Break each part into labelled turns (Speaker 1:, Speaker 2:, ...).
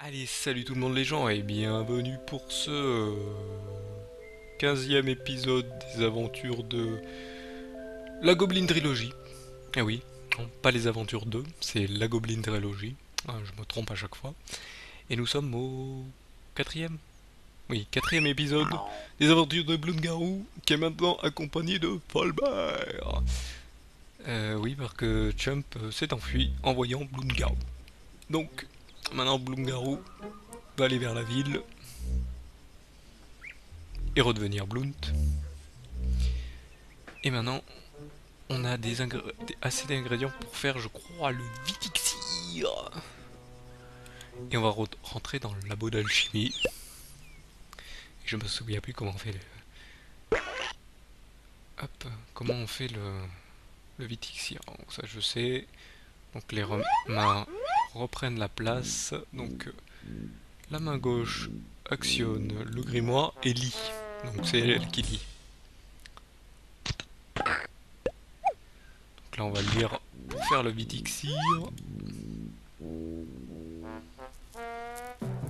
Speaker 1: Allez, salut tout le monde les gens et bienvenue pour ce 15e épisode des aventures de la Goblin Trilogy. Eh oui, non, pas les aventures 2, c'est la Goblin Trilogy. Ah, je me trompe à chaque fois. Et nous sommes au quatrième. Oui, quatrième épisode des aventures de Bloom-Garou, qui est maintenant accompagné de Folbert. Oui, parce que Chump s'est enfui en voyant Bloom-Garou. Donc, maintenant Bloom-Garou va aller vers la ville et redevenir Blount. Et maintenant, on a assez d'ingrédients pour faire, je crois, le Vitixir. Et on va rentrer dans le labo d'alchimie. Et je me souviens plus comment on fait Hop, comment on fait le Vitixir. Donc ça, je sais. Donc les mains reprennent la place. Donc la main gauche actionne le grimoire et lit. Donc c'est elle qui lit. Donc là, on va le lire pour faire le Vitixir.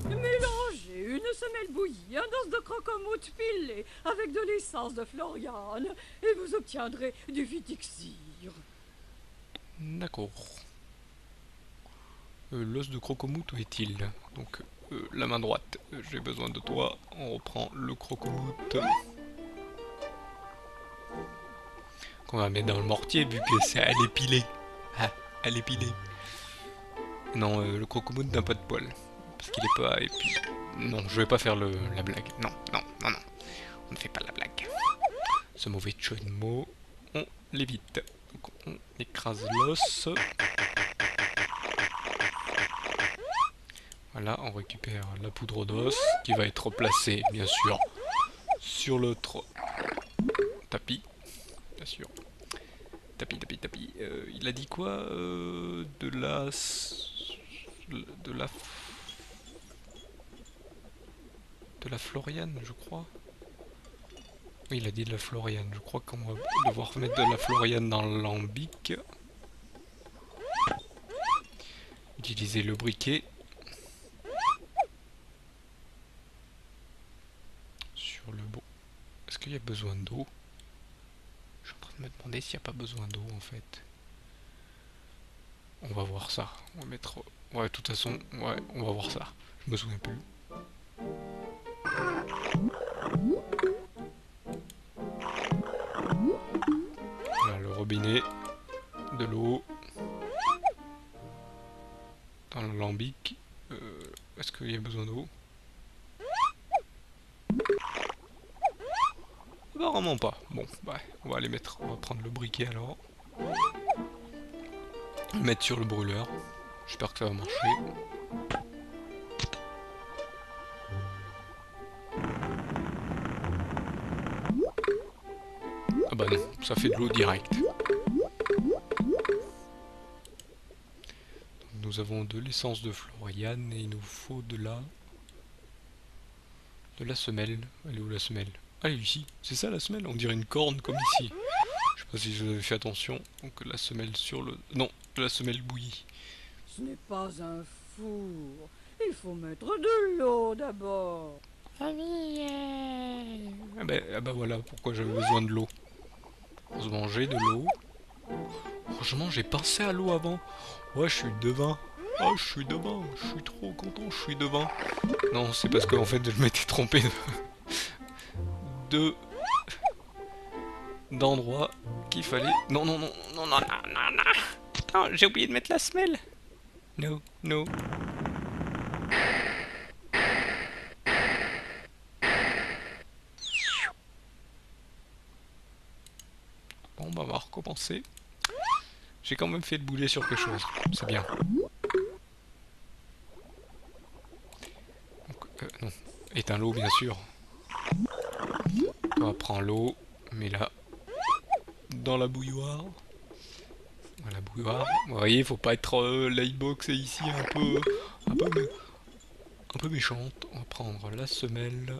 Speaker 2: Mélangez une semelle bouillie, un dos de croquemoutte pilé avec de l'essence de Floriane et vous obtiendrez du vitixir.
Speaker 1: D'accord. L'os de crocomoute, où est-il? Donc, la main droite, j'ai besoin de toi. On reprend le crocomoute. Qu'on va mettre dans le mortier, vu que c'est elle est pilée. Ah, elle est pilée. Non, le crocomoute n'a pas de poils. Parce qu'il est pas épilé. Non, je vais pas faire la blague. Non, non, non, non. On ne fait pas la blague. Ce mauvais jeu de mots, on l'évite. Donc, on écrase l'os. Voilà, on récupère la poudre d'os qui va être placée, bien sûr, sur l'autre tapis. Bien sûr. Tapis, tapis, tapis. Il a dit quoi de la... De la... De la Floriane, je crois. Oui, il a dit de la Floriane. Je crois qu'on va devoir mettre de la Floriane dans l'alambic. Utiliser le briquet. Sur le bon. Est-ce qu'il y a besoin d'eau? Je suis en train de me demander s'il n'y a pas besoin d'eau en fait. On va voir ça. On va mettre... Ouais, de toute façon, ouais, on va voir ça. Je me souviens plus. Voilà, le robinet. De l'eau. Dans l'alambic. Est-ce qu'il y a besoin d'eau? Apparemment pas. Bon, bah, on va aller mettre... On va prendre le briquet alors. Le mettre sur le brûleur. J'espère que ça va marcher. Ah bah non, ça fait de l'eau directe. Nous avons de l'essence de Floriane et il nous faut de la... De la semelle. Elle est où la semelle? Ah, elle est ici. C'est ça la semelle? On dirait une corne comme ici. Je sais pas si j'avais fait attention. Donc la semelle sur le... Non, de la semelle bouillie.
Speaker 2: Ce n'est pas un four. Il faut mettre de l'eau d'abord.
Speaker 1: Ah bah voilà pourquoi j'avais besoin de l'eau. Heureusement j'ai de l'eau. Franchement j'ai pensé à l'eau avant. Ouais je suis devin. Ah je suis devin. Je suis trop content, je suis devin. Non c'est parce qu'en fait je m'étais trompé de d'endroit qu'il fallait. Non non non non non non non non. Non j'ai oublié de mettre la semelle. No no. Bon bah on va recommencer. J'ai quand même fait le boulet sur quelque chose. C'est bien. Donc, non. Éteins l'eau bien sûr. On va prendre l'eau, mais là, dans la bouilloire. Dans la bouilloire. Vous voyez, faut pas être lightbox ici un peu méchante. On va prendre la semelle.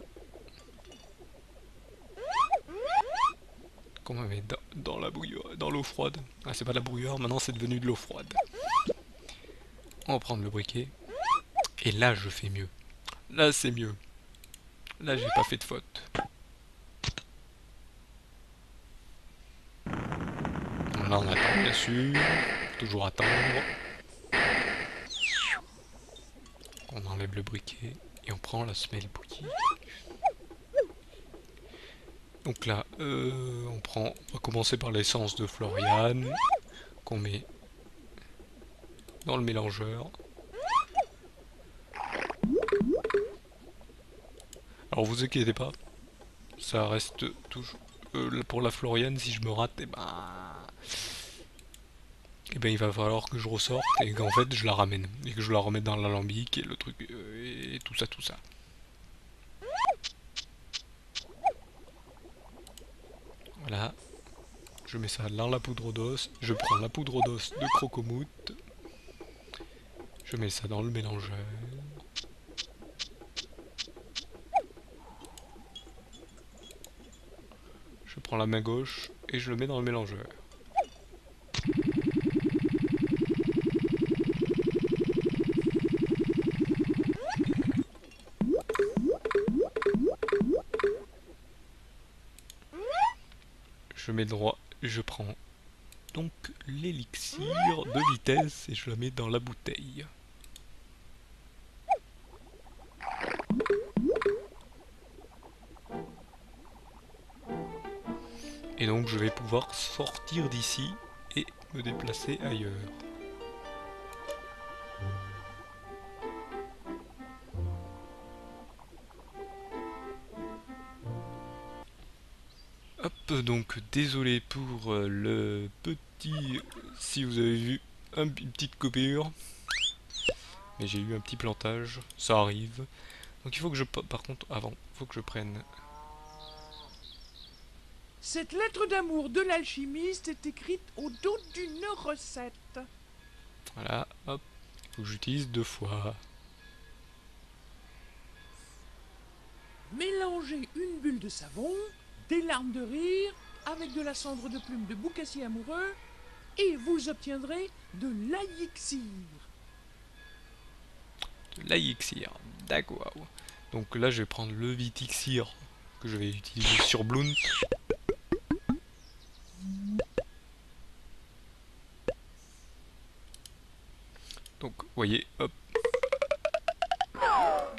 Speaker 1: Qu'on va mettre dans la bouilloire, dans l'eau froide. Ah, c'est pas de la bouilloire, maintenant c'est devenu de l'eau froide. On va prendre le briquet. Et là, je fais mieux. Là, c'est mieux. Là, j'ai pas fait de faute. Là, on attend, bien sûr. Toujours attendre. On enlève le briquet et on prend la semelle bouillie. Donc là, on va commencer par l'essence de Floriane qu'on met dans le mélangeur. Alors vous inquiétez pas, ça reste toujours pour la Floriane. Si je me rate, et ben il va falloir que je ressorte et qu'en fait je la ramène et que je la remette dans l'alambic et le truc et tout ça, tout ça. Voilà, je mets ça dans la poudre d'os. Je prends la poudre d'os de crocomoute. Je mets ça dans le mélangeur. Je prends la main gauche et je le mets dans le mélangeur. Je mets droit, je prends donc l'élixir de vitesse et je la mets dans la bouteille. Et donc je vais pouvoir sortir d'ici et me déplacer ailleurs. Hop, donc désolé pour le petit... Si vous avez vu une petite coupure. Mais j'ai eu un petit plantage, ça arrive. Donc il faut que je... Par contre, avant, il faut que je prenne...
Speaker 3: Cette lettre d'amour de l'alchimiste est écrite au dos d'une recette.
Speaker 1: Voilà, hop. Il faut que j'utilise 2 fois.
Speaker 3: Mélangez une bulle de savon, des larmes de rire, avec de la cendre de plume de boucassier amoureux, et vous obtiendrez de l'aïxir.
Speaker 1: De l'aïxir, d'accord. Donc là je vais prendre le vitixir que je vais utiliser sur Blount. Donc vous voyez, hop.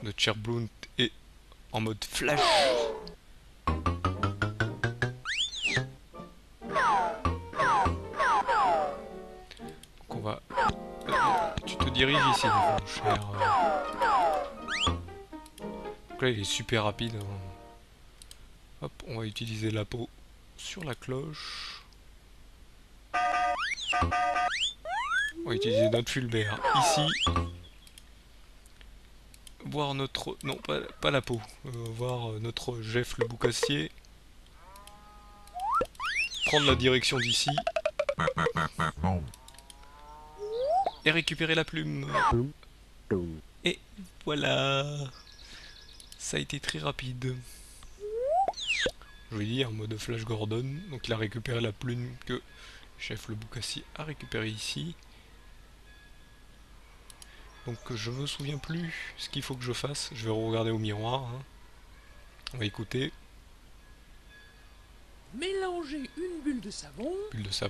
Speaker 1: Notre cher Blount est en mode flash. Donc on va... tu te diriges ici, mon cher... Donc là il est super rapide. Hop, on va utiliser la peau sur la cloche. On va utiliser notre Fulbert ici. Voir notre... Non, pas la peau. Voir notre Jeff le boucassier. Prendre la direction d'ici. Et récupérer la plume. Et voilà. Ça a été très rapide. Je vais dire en mode Flash Gordon. Donc il a récupéré la plume que Jeff le boucassier a récupéré ici. Donc je me souviens plus ce qu'il faut que je fasse. Je vais regarder au miroir. Hein. On va écouter.
Speaker 3: Mélangez une bulle de savon,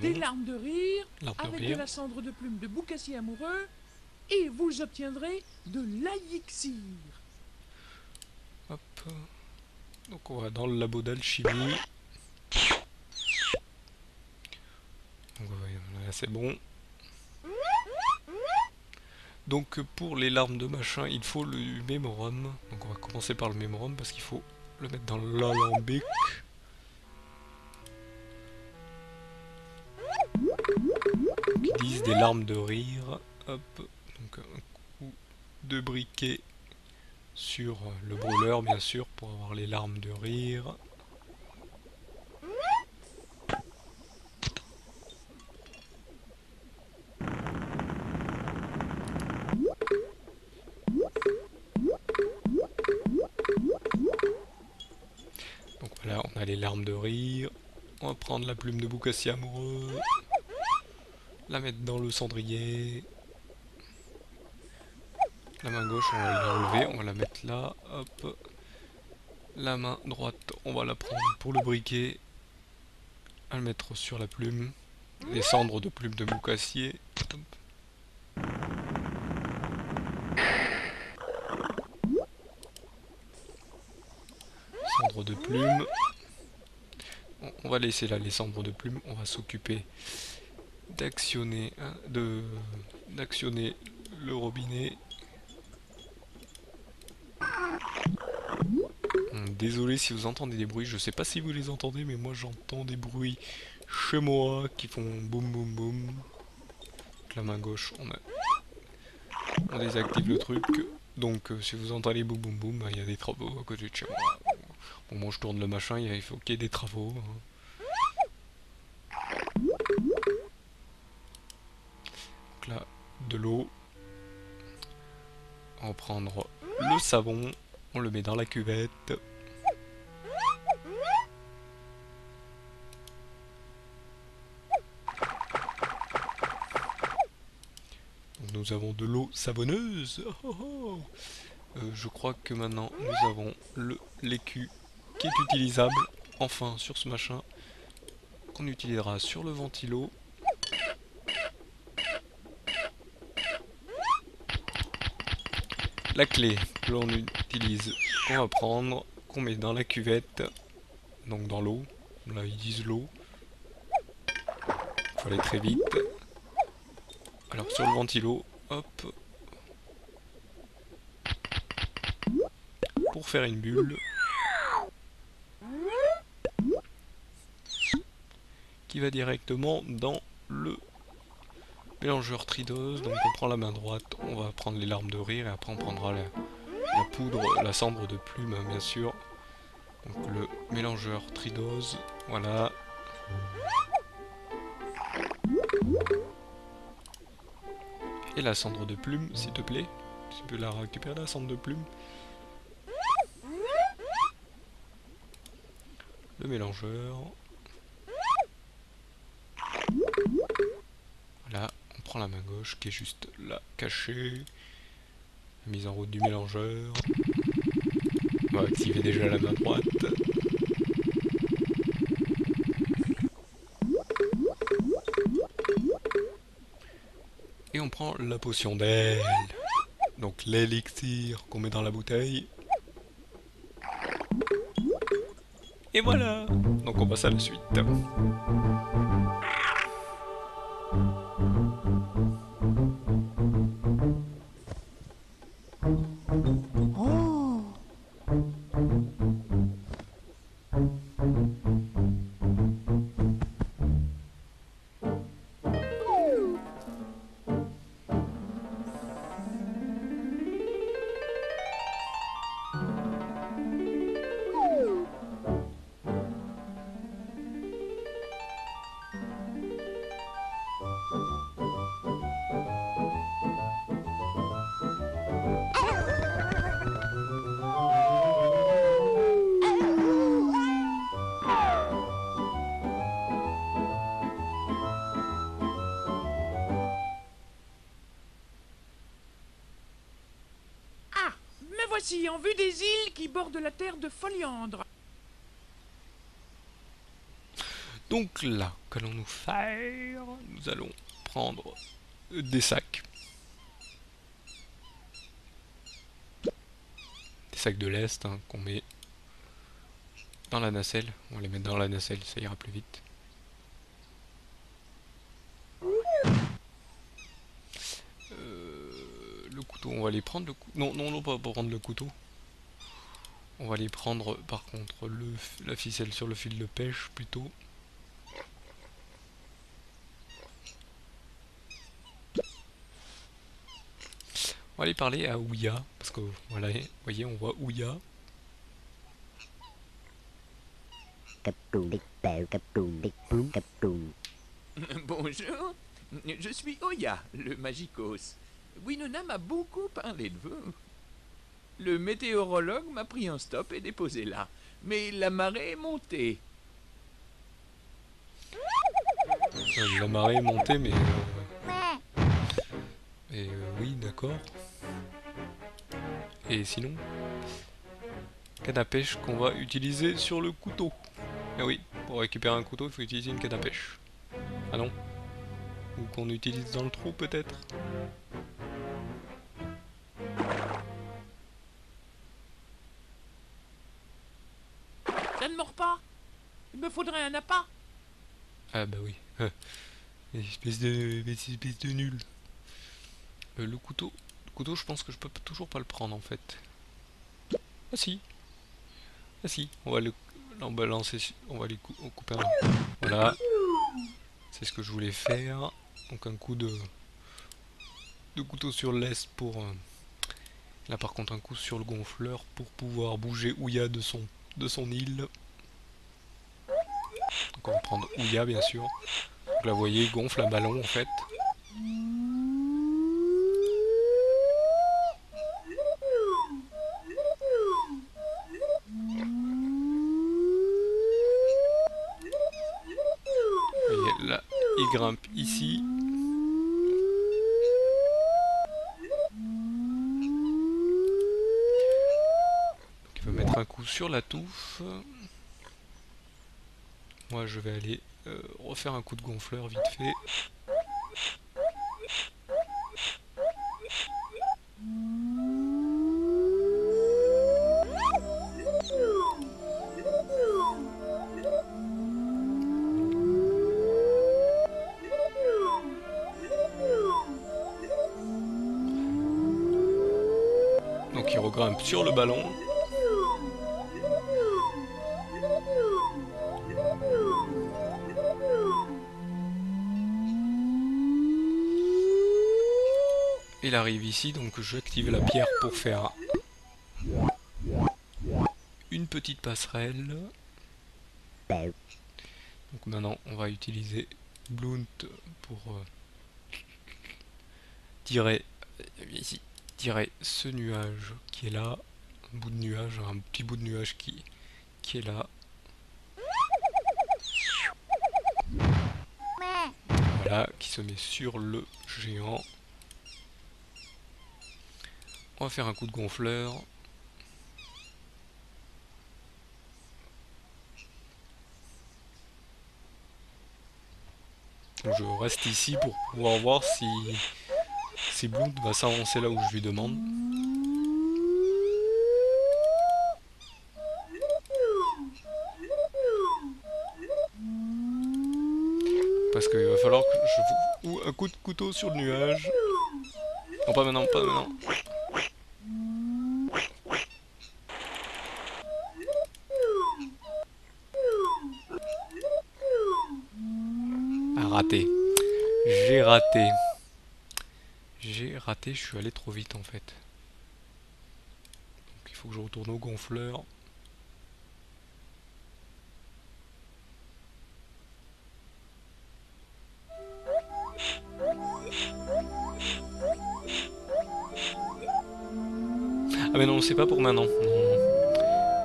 Speaker 3: des larmes de rire, avec de la cendre de plume de boucassier amoureux, et vous obtiendrez de l'aïxir.
Speaker 1: Hop. Donc on va dans le labo d'alchimie. Donc là c'est bon. Donc pour les larmes de machin, il faut le mémorum. Donc on va commencer par le mémorum parce qu'il faut le mettre dans l'alambic. Donc ils disent des larmes de rire. Hop. Donc un coup de briquet sur le brûleur bien sûr pour avoir les larmes de rire. Donc voilà, on a les larmes de rire. On va prendre la plume de boucassier amoureux. La mettre dans le cendrier. La main gauche, on va l'enlever, on va la mettre là, hop. La main droite, on va la prendre pour le briquet, à le mettre sur la plume. Les cendres de plume de boucassier. Hop. Cendres de plume. On va laisser là les cendres de plume, on va s'occuper d'actionner d'actionner le robinet. Désolé si vous entendez des bruits, je sais pas si vous les entendez, mais moi j'entends des bruits chez moi qui font boum boum boum. Donc la main gauche, on désactive le truc. Donc si vous entendez boum boum boum, il y a des travaux à côté de chez moi. Bon, moi je tourne le machin, il faut qu'il y ait des travaux. Donc là, de l'eau. On va prendre le savon, on le met dans la cuvette. Donc nous avons de l'eau savonneuse. Oh, oh. Je crois que maintenant nous avons l'écu qui est utilisable, enfin sur ce machin, qu'on utilisera sur le ventilo. La clé que l'on utilise, qu'on va prendre, qu'on met dans la cuvette, donc dans l'eau. Là ils disent l'eau. Faut aller très vite. Alors sur le ventilo, hop. Pour faire une bulle. Qui va directement dans le mélangeur tridose. Donc on prend la main droite, on va prendre les larmes de rire et après on prendra la poudre, la cendre de plume bien sûr. Donc le mélangeur tridose, voilà. Et la cendre de plume, s'il te plaît. Tu peux la récupérer la cendre de plume. Le mélangeur. Voilà, on prend la main gauche qui est juste là, cachée. La mise en route du mélangeur. On va activer déjà la main droite. Et on prend la potion d'aile. Donc l'élixir qu'on met dans la bouteille. Et voilà. Donc on passe à la suite.
Speaker 3: Voici en vue des îles qui bordent la terre de Foliandre.
Speaker 1: Donc là, qu'allons-nous faire? Nous allons prendre des sacs. Des sacs de lest hein, qu'on met dans la nacelle. On va les mettre dans la nacelle, ça ira plus vite. Le couteau, on va les prendre le couteau. Non, non, pas prendre le couteau. On va les prendre par contre la ficelle sur le fil de pêche plutôt. On va aller parler à Ouya, parce que voilà, vous voyez, on voit Ouya.
Speaker 4: Bonjour, je suis Oya, le magicos. Winona m'a beaucoup parlé de vous. Le météorologue m'a pris en stop et déposé là, mais la marée est montée.
Speaker 1: La marée est montée, mais oui, d'accord. Et sinon, canne à pêche qu'on va utiliser sur le couteau. Ah oui, pour récupérer un couteau, il faut utiliser une canne à pêche. Ah non? Ou qu'on utilise dans le trou peut-être?
Speaker 3: Ça ne mord pas. Il me faudrait un appât.
Speaker 1: Ah bah oui. Espèce de nul. Le couteau, je pense que je peux toujours pas le prendre en fait. Ah si. Ah si, on va le lancer, on va les couper un. Voilà. C'est ce que je voulais faire. Donc un coup de couteau sur l'est pour... là par contre un coup sur le gonfleur pour pouvoir bouger Ouya de son île. Donc on va prendre Ouya bien sûr. Donc là vous voyez il gonfle un ballon en fait. Vous voyez là il grimpe ici. Un coup sur la touffe. Moi je vais aller refaire un coup de gonfleur vite fait. Donc il regrimpe sur le ballon. Il arrive ici, donc je vais activer la pierre pour faire une petite passerelle. Donc maintenant on va utiliser Blount pour tirer ce nuage qui est là, un bout de nuage, un petit bout de nuage qui est là. Voilà, qui se met sur le géant. On va faire un coup de gonfleur. Donc je reste ici pour pouvoir voir si Blood va s'avancer là où je lui demande. Parce qu'il va falloir que je... Ou un coup de couteau sur le nuage. Non, pas maintenant, pas maintenant. Ah, raté. J'ai raté. Je suis allé trop vite en fait. Donc il faut que je retourne au gonfleur. Ah mais non, c'est pas pour maintenant.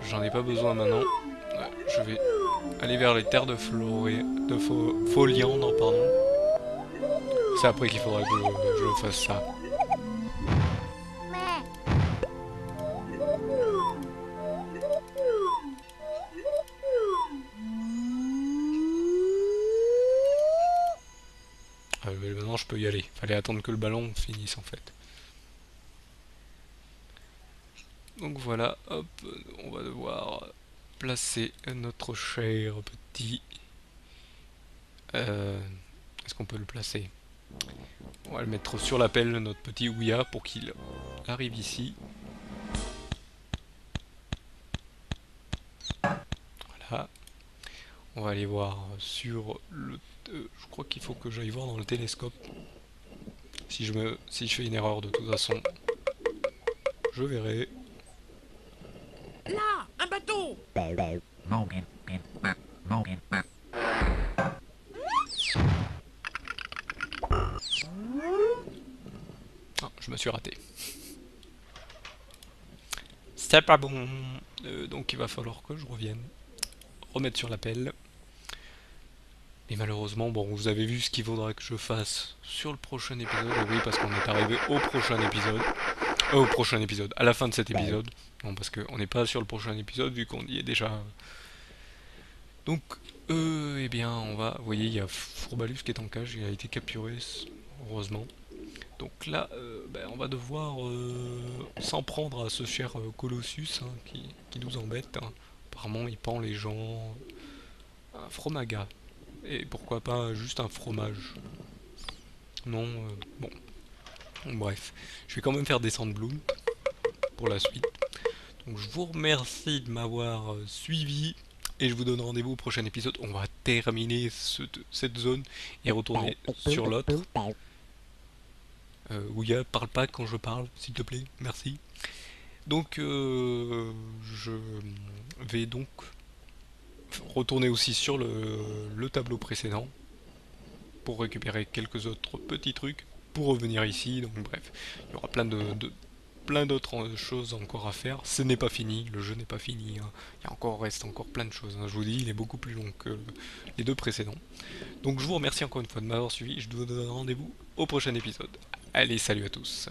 Speaker 1: J'en ai pas besoin maintenant. Je vais aller vers les terres de Foliandre, pardon. C'est après qu'il faudra que je fasse ça. Mais maintenant je peux y aller. Fallait attendre que le ballon finisse en fait. Donc voilà, hop, on va devoir placer notre cher petit... Est-ce qu'on peut le placer? On va le mettre sur la pelle, notre petit Ouya, pour qu'il arrive ici. Voilà. On va aller voir sur le... je crois qu'il faut que j'aille voir dans le télescope. Si je fais une erreur de toute façon, je verrai.
Speaker 3: Là, un bateau.
Speaker 1: Ah, je me suis raté. C'est pas bon. Donc il va falloir que je revienne. Remettre sur la pelle. Et malheureusement, bon, vous avez vu ce qu'il faudra que je fasse sur le prochain épisode. Et oui, parce qu'on est arrivé au prochain épisode. Au prochain épisode, à la fin de cet épisode. Non, parce qu'on n'est pas sur le prochain épisode vu qu'on y est déjà. Donc, eh bien, on va. Vous voyez, il y a Fourbalus qui est en cage, il a été capturé, heureusement. Donc là, on va devoir s'en prendre à ce cher Colossus hein, qui nous embête. Hein. Apparemment, il pend les gens. Un fromaga. Et pourquoi pas juste un fromage. Non, bon. Bref, je vais quand même faire descendre Bloom pour la suite. Donc je vous remercie de m'avoir suivi et je vous donne rendez-vous au prochain épisode. On va terminer cette zone et retourner sur l'autre. Ouya, parle pas quand je parle, s'il te plaît, merci. Donc je vais donc retourner aussi sur le tableau précédent pour récupérer quelques autres petits trucs pour revenir ici. Donc bref, il y aura plein d'autres choses encore à faire. Ce n'est pas fini, le jeu n'est pas fini. Hein. Reste encore plein de choses. Hein. Je vous dis, il est beaucoup plus long que les deux précédents. Donc je vous remercie encore une fois de m'avoir suivi. Je vous donne rendez-vous au prochain épisode. Allez, salut à tous.